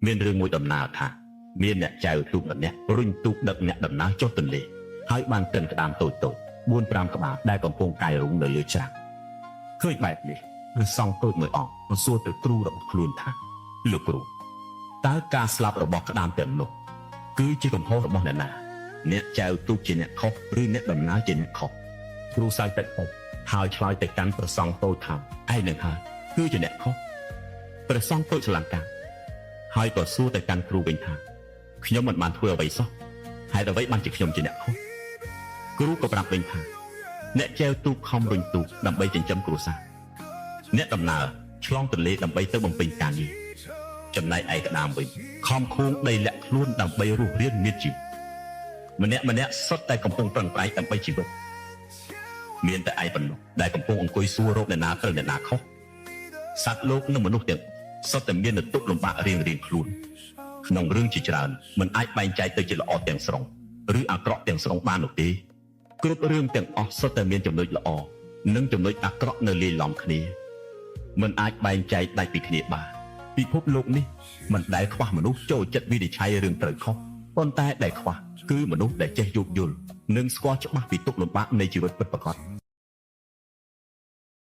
មានរឿងមួយដំណើរថាមានអ្នកចៅទូកម្នាក់រុញទូកដឹកអ្នកដំណើរចុះទន្លេហើយបានកិនក្តាមតូចៗ 4-5 ក្បាលដែលកំពុងកាយរុងនៅលើច្រាំងឃើញបែបនេះព្រះសង្ឃតូចមួយអង្គបានសួរទៅគ្រូរបស់ខ្លួនថាលោកគ្រូតើការស្លាប់របស់ក្តាមទាំងនោះគឺជាកំហុសរបស់អ្នកណាអ្នកចៅទូកជាអ្នកខុសឬអ្នកដំណើរជាអ្នកខុសគ្រូសើចតិចៗហើយឆ្លើយទៅកាន់ព្រះសង្ឃតូចថាឯងនឹងហើយគឺជាអ្នកខុសព្រះសង្ឃតូចឆ្លងកាំហើយក៏សួរទៅកាន់គ្រូវិញថាខ្ញុំមិនបានធ្វើអ្វីសោះហេតុអ្វីបានជាខ្ញុំជាអ្នកខុសគ្រូក៏ប្រាប់វិញថាអ្នកចែវទូកខំរុញទូកដើម្បីចិញ្ចឹមគ្រួសារអ្នកដំណើរឆ្លងទន្លេដើម្បីទៅបំពេញការងារចំណែកឯក្តាមវិញខំខួងដីលាក់ខ្លួនដើម្បីរស់រានមានជីវិតម្នាក់សុទ្ធតែកំពុងប្រឹងប្រែងដើម្បីជីវិតមានតែឯងប៉ុណ្ណោះដែលកំពុងអង្គុយសួររកអ្នកណាត្រូវអ្នកណាខុសសត្វលោកនិងមនុស្សទាំងសុទ្ធតែមានទុក្ខលំបាករៀងៗខ្លួនក្នុងរឿងជាច្រើនមិនអាចបែងចែកទៅជាល្អទាំងស្រុងឬអាក្រក់ទាំងស្រុងបាននោះទេគ្រប់រឿងទាំងអស់សុទ្ធតែមានចំណុចល្អនិងចំណុចអាក្រក់នៅលាយឡំគ្នាមិនអាចបែងចែកដាច់ពីគ្នាបានពិភពលោកនេះមិនដែលខ្វះមនុស្សចូលចិត្តវិនិច្ឆ័យរឿងត្រូវខុសប៉ុន្តែដែលខ្វះគឺមនុស្សដែលចេះយោគយល់និងស្គាល់ច្បាស់ពីទុក្ខលំបាកនៃជីវិតពិតប្រាកដ